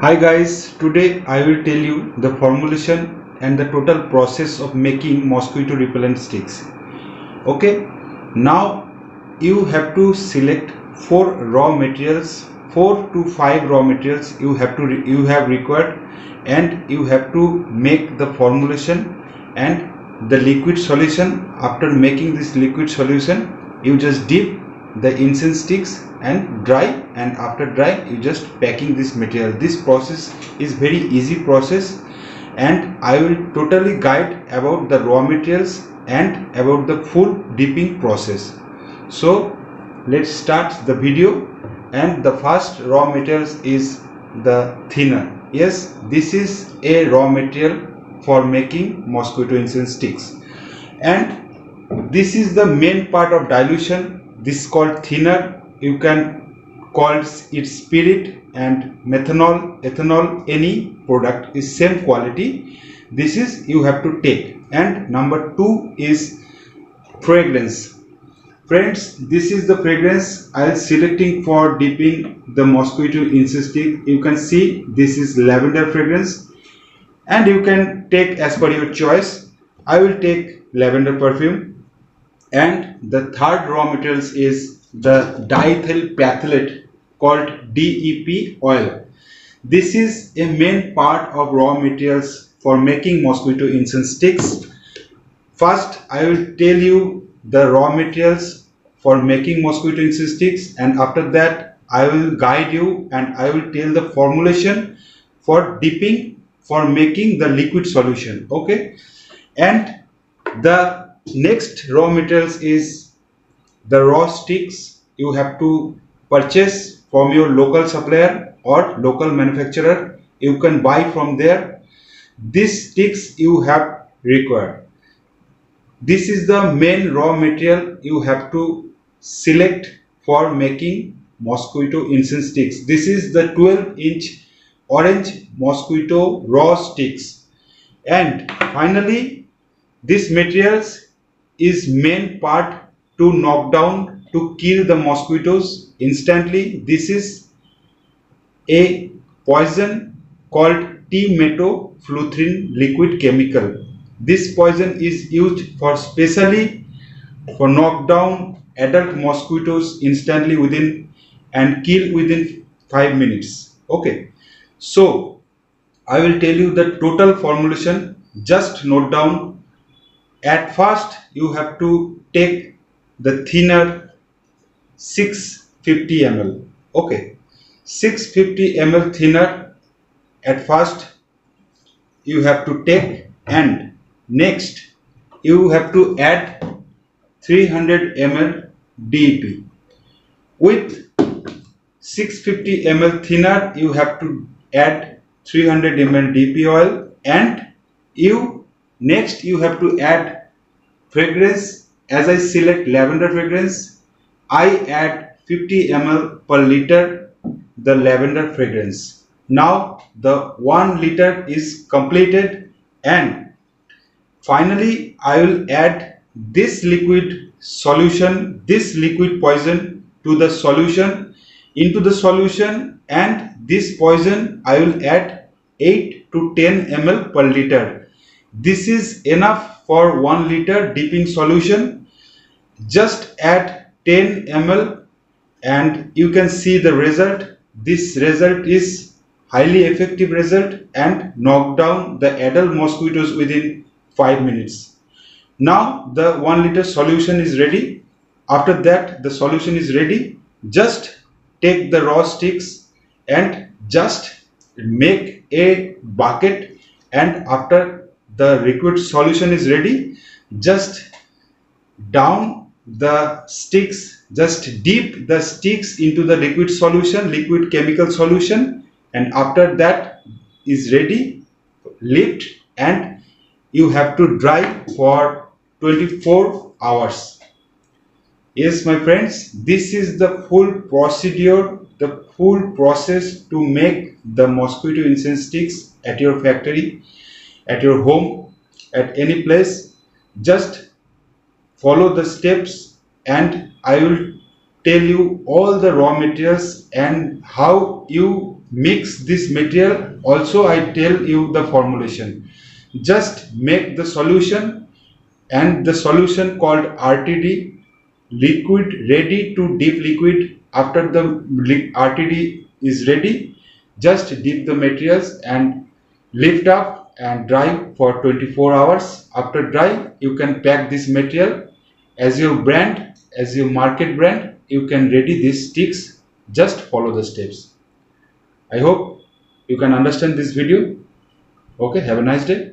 Hi guys, today I will tell you the formulation and the total process of making mosquito repellent sticks. Okay, now you have to select four to five raw materials you have required, and you have to make the formulation and the liquid solution. After making this liquid solution, you just dip the incense sticks and dry, and after dry you just packing this material. This process is very easy process, and I will totally guide about the raw materials and about the full dipping process. So let's start the video. And the first raw materials is the thinner. Yes, this is a raw material for making mosquito incense sticks, and this is the main part of dilution. This is called thinner. You can call it spirit and methanol, ethanol, any product is same quality. This is you have to take. And number two is fragrance. Friends, this is the fragrance I am selecting for dipping the mosquito incense stick. You can see this is lavender fragrance, and you can take as per your choice. I will take lavender perfume. And the third raw materials is the diethyl phthalate called DEP oil. This is a main part of raw materials for making mosquito incense sticks. First, I will tell you the raw materials for making mosquito incense sticks, and after that I will guide you and I will tell the formulation for dipping for making the liquid solution. Okay, and the next raw materials is the raw sticks. You have to purchase from your local supplier or local manufacturer. You can buy from there. These sticks you have required. This is the main raw material you have to select for making mosquito incense sticks. This is the 12-inch orange mosquito raw sticks. And finally, this materials is main part to knock down, to kill the mosquitoes instantly. This is a poison called T-metofluorine liquid chemical. This poison is used for specially for knock down adult mosquitoes instantly within and kill within 5 minutes. Okay, so I will tell you the total formulation. Just note down. At first you have to take the thinner 650 ml. Okay, 650 ml thinner at first you have to take, and next you have to add 300 ml DEP. With 650 ml thinner you have to add 300 ml DEP oil, and next you have to add fragrance. As I select lavender fragrance, I add 50 ml per liter the lavender fragrance. Now the 1 liter is completed, and finally I will add this liquid solution, this liquid poison to the solution, into the solution, and this poison I will add 8 to 10 ml per liter. This is enough for 1 liter dipping solution. Just add 10 ml and you can see the result. This result is highly effective result and knock down the adult mosquitoes within 5 minutes. Now the 1 liter solution is ready. After that the solution is ready. Just take the raw sticks and just make a bucket, and after the liquid solution is ready, just down the sticks, just dip the sticks into the liquid solution, liquid chemical solution, and after that is ready, lift, and you have to dry for 24 hours. Yes, my friends, this is the full procedure, the full process to make the mosquito incense sticks at your factory, at your home, at any place. Just follow the steps and I will tell you all the raw materials and how you mix this material, also I tell you the formulation. Just make the solution, and the solution called RTD, liquid ready to dip liquid. After the RTD is ready, just dip the materials and lift up and dry for 24 hours. After dry, you can pack this material as your brand, as your market brand. You can ready these sticks. Just follow the steps. I hope you can understand this video. Okay, have a nice day.